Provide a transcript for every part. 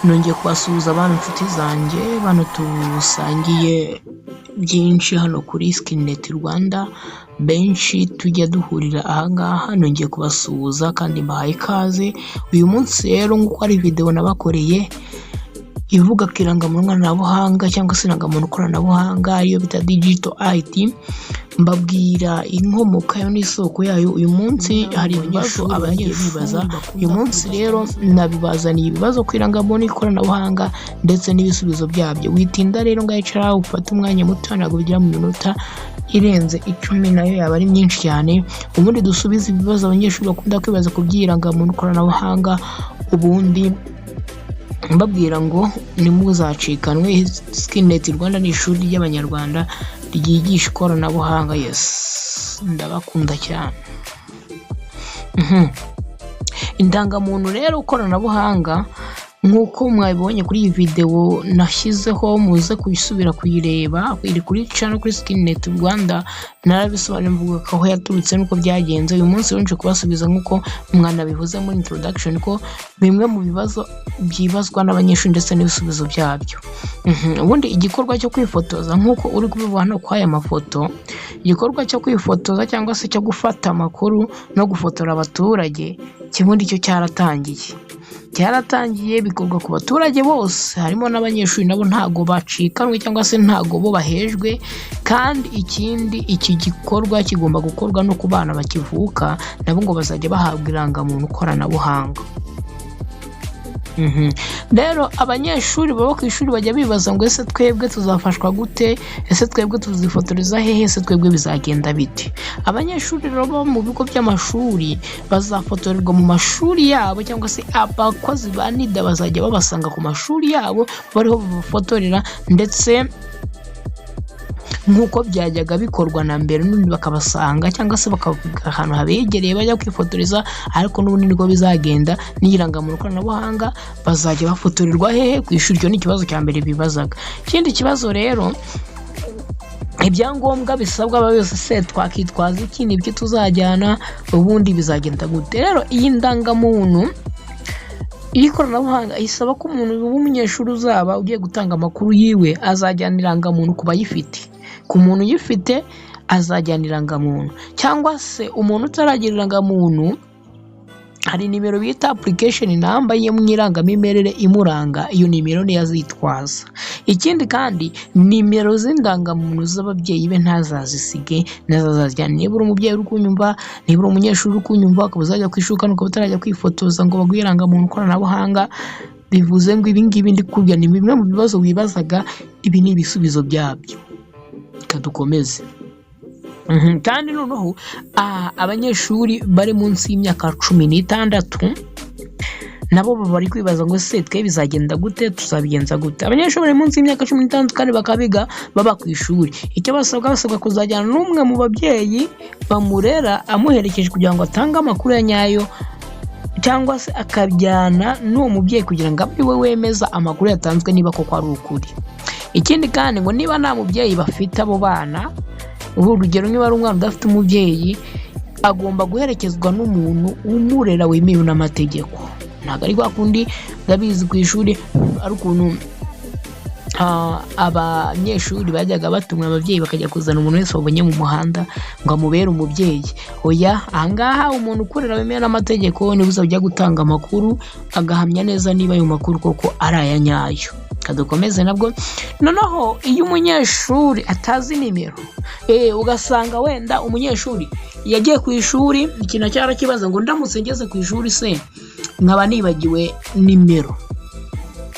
Nongeye kubasuhuza bana inshuti zanjye, bano dusangiye byinshi hano kuri Skinet Rwanda, benshi tujya duhurira ahangaha. Nongeye kubasuhuza kandi mbahaye ikaze. Uyu munsi rero nk'uko ari video nabakoreye ivuga ku irangamuntu koranabuhanga cyangwa se irangamuntu koranabuhanga ariyo bita digital ID, mbabwira inkomoko yayo n'isoko yayo. Uyu munsi hari ibibazo abagiye bibaza. Uyu munsi rero nabibazaniye ibibazo ku irangamuntu koranabuhanga ndetse n'ibisubizo byabyo. Witinda rero ngayicara ufate umwanya muto, ntabwo bigira mu minota irenze 10, nayo yaba ari myinshi cyane. Ubundi dusubize ibibazo abanyeshuri bakunda kwibaza ku by'irangamuntu koranabuhanga, ubundi mbabwira ngo nimuzacikanwe. Skinet Rwanda ni ishuri ry'abanyarwanda ryigisha ikoranabuhanga. Ndabakunda cyane. Indangamuntu rero ikoranabuhanga nk'uko mwabibonye kuri iyi video nashyizeho, muze kuyisubira kuyireba, iri kuri channel kuri Skinet Rwanda. Narabisobanuye mvuga ko aho yaturutse nuko byagenze. Uyu munsi nje kubasubiza nk'uko mwanabivuze muri introduction ko bimwe mu bibazo byibazwa n'abanyeshuri ndetse n'ibisubizo byabyo. Ubundi igikorwa cyo kwifotoza nk'uko uri kubibona kwa aya mafoto, igikorwa cyo kwifotoza cyangwa se cyo gufata amakuru no gufotora abaturage, kibundi cyo cyaratangiye bikorwa ku baturage bose, harimo n'abanyeshuri nabo ntago bacikanwe cyangwa se ntago bo bahejwe. Kandi ikindi, iki gikorwa kigomba gukorwa no ku bana bakivuka, nabo ngo bazajya bahabwa irangamuntu koranabuhanga. Rero abanyeshuri baba ku ishuri bajya bibaza ngo ese twebwe tuzafashwa gute, ese twebwe tuzifotoreza hehe, ese twebwe bizagenda bite? Abanyeshuri rero bo mu bigo by'amashuri bazafotorerwa mu mashuri yabo, cyangwa se abakozi ba NIDA bazajya babasanga ku mashuri yabo bariho babafotorera, ndetse nk'uko byajyaga bikorwa na mbere, n'ubundi bakabasanga cyangwa se bakavuga ahantu habegereye bajya kwifotoreza. Ariko n'ubundi niko bizagenda n'irangamuntu koranabuhanga, bazajya bafotorerwa hehe? Ku ishuri. Icyo ni ikibazo cya mbere bibazaga. Ikindi kibazo rero, ibyangombwa bisabwa byose se twakitwaza iki, nibyo tuzajyana, ubundi bizagenda gute? Rero iyi ndangamuntu ikoranabuhanga isaba ko umuntu w'umunyeshuri uzaba ugiye gutanga amakuru yiwe azajyana irangamuntu ku bayifite. Ku muntu uyifite azajyana irangamuntu, cyangwa se umuntu utaragira irangamuntu hari nimero bita application number yo mu irangamimerere imuranga, iyo nimero niyo azitwaza. Ikindi kandi, nimero z'indangamuntu z'ababyeyi be ntazazisige, nazazajyana. Niba uri umubyeyi uri kunyumva, niba uri umunyeshuri uri kunyumva, ukaba uzajya kwishuka nuko utarajya kwifotoza ngo baguhe irangamuntu koranabuhanga, bivuze ngo ibi ngibi ndi kubwira ni bimwe mu bibazo wibazaga, ibi ni ibisubizo byabyo. Dukomeze. Kandi noneho abanyeshuri bari munsi y'imyaka 16 nabo bari kwibaza ngo se twe bizagenda gute, tuzabigenza gute? Abanyeshuri bari munsi y'imyaka 16 kandi bakabiga baba ku ishuri, icyo basabwa kuzajyana n'umwe mu babyeyi bamurera amuherekeje kugira ngo atange amakuru ya nyayo, cyangwa se akajyana n'uwo mubyeyi kugira ngo abe we wemeza amakuru yatanzwe niba koko ari ukuri. Ikindi kandi ngo niba nta mubyeyi bafite abo bana, ubu urugero niba ari umwana udafite umubyeyi, agomba guherekezwa n'umuntu umurera wemewe n'amategeko. Ntabwo ari kwa kundi ndabizi ku ishuri ari ukuntu abanyeshuri bajyaga batumwa ababyeyi bakajya kuzana umuntu wese babonye mu muhanda ngo amubere umubyeyi. Oya, ahangaha umuntu ukorera wemewe n'amategeko niwe uzajya gutanga amakuru, agahamya neza niba ayo makuru koko ari aya nyayo. Kadukomeze nabwo. Noneho iyo umunyeshuri atazi nimero, ugasanga wenda umunyeshuri yagiye ku ishuri, ikintu cyarakibaza ngo ndamutse ngeze ku ishuri se nkaba nibagiwe nimero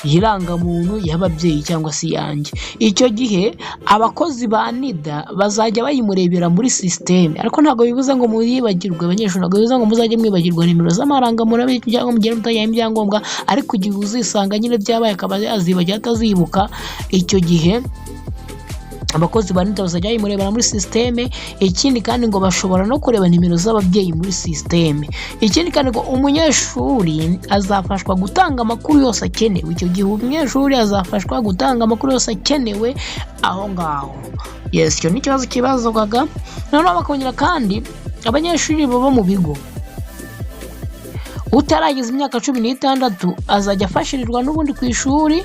irangamuntu y'ababyeyi cyangwa se yanjye, icyo gihe abakozi ba NIDA bazajya bayimurebera muri systeme. Ariko ntabwo bivuze ngo muyibagirwe abanyeshuri, ntabwo bivuze ngo muzajye mwibagirwa nimero z'amarangamuntu cyangwa mugire mutayaye ibyangombwa, ariko igihe uzisanga nyine byabaye akaba yazibagiye atazibuka, icyo gihe abakozi ba NIDA bazajya bayimurebera muri systeme. Ikindi kandi ngo bashobora no kureba nimero z'ababyeyi muri systeme. Ikindi kandi ngo umunyeshuri azafashwa gutanga amakuru yose akenewe. Icyo gihe umunyeshuri azafashwa gutanga amakuru yose akenewe aho ngaho. Icyo ni ikibazo kibazwaga. Noneho bakongera kandi abanyeshuri baba mu bigo utaragize imyaka 16 azajya afashirirwa n'ubundi ku ishuri.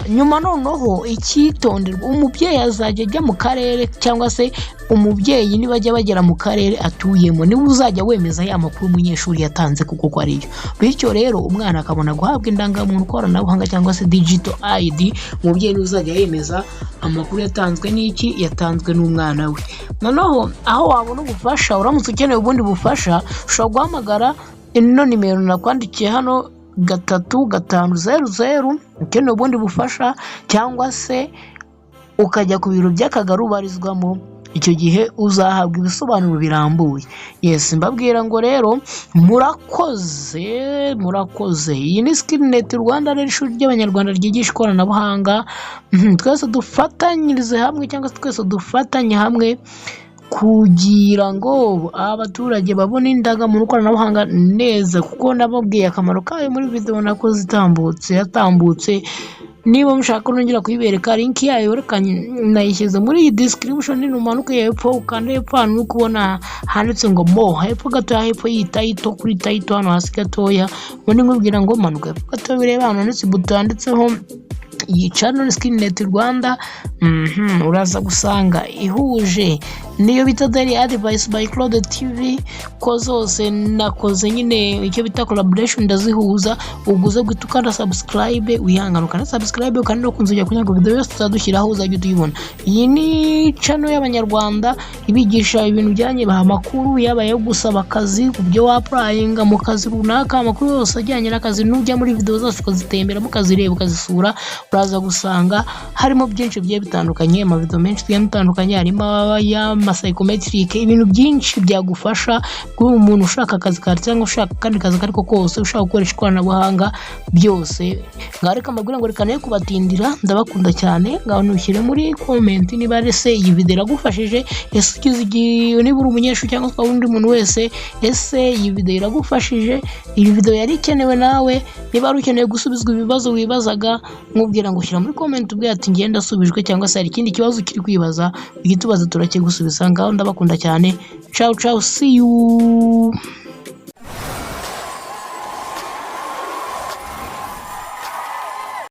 Nyuma noneho icyitonderwa, umubyeyi azajya ajya mu karere cyangwa se umubyeyi niba ajya bagera mu karere atuyemo niwe uzajya wemeza ya makuru umunyeshuri yatanze kuko ko ariyo. Bityo rero umwana akabona guhabwa indangamuntu koranabuhanga cyangwa se digital ID, umubyeyi niwe uzajya yemeza amakuru yatanzwe n'iki, yatanzwe n'umwana we. Noneho aho wabona ubufasha, uramutse ukeneye ubundi bufasha ushobora guhamagara ino nimero nakwandikiye hano 3500 ukeneye ubundi bufasha, cyangwa se ukajya ku biro by'akagari ubarizwamo, icyo gihe uzahabwa ibisobanuro birambuye. Mbabwira ngo rero murakoze. Iyi ni Skillnet Rwanda, rero ishuri ry'abanyarwanda ryigisha ikoranabuhanga. Twese dufatanyirize hamwe cyangwa se twese dufatanye hamwe kugira ngo abaturage babone indangamuntu koranabuhanga neza, kuko nababwiye akamaro kayo muri video nakoze yatambutse. Niba mushaka nongera kuyibereka, link yayo nayishyize muri iyi description. Numanuka hepfo ukanda hepfo hano uri kubona handitse ngo mo, hepfo gatoya, hepfo y'itayito, kuri tayito hano hasi gatoya, ubundi nkubwira ngo manuka hepfo gatoya bireba hano handitse buto yanditseho iyi channel Skillnet Rwanda. Uraza gusanga ihuje niyo bita Daily Advice by Claude TV, ko zose nakoze nyine icyo bita collaboration ndazihuza. Uguze guhita ukanda subscribe, wihangana ukanda subscribe kandi no kunzujya kugira ngo video yose tuzadushyiraho uzajya tuyibona. Iyi ni channel y'abanyarwanda ibigisha ibintu byanye amakuru yabaye gusaba akazi, kubyo wapurayinga mu kazi runaka, amakuru yose ajyanye n'akazi. Nujya muri video zose ukazitembera mukazireba ukazisura, uraza gusanga harimo byinshi bigiye bitandukanye, amavideo menshi atandukanye, harimo psychometric, ibintu byinshi byagufasha kuri umuntu ushaka akazi kare cyangwa ushaka kandi kazi kariko kose, ushaka gukoresha ikoranabuhanga byose. Ngareka amabwira ngo reka nayo kubatindira, ndabakunda cyane. Ngaho nushyire muri comment niba ese iyi video iragufashije, ese ukizigiye niba uri umunyeshuri cyangwa se undi muntu wese, ese iyi video iragufashije, iyi video yari ikenewe nawe. Niba ari ukeneye gusubizwa ibibazo wibazaga, nkubwira ngo shyira muri comment ubwe ati ngenda asubijwe, cyangwa se hari ikindi kibazo kiri kwibaza igitubaza turakigusubiza. Ngaho ndabakunda cyane. Ciao, see you.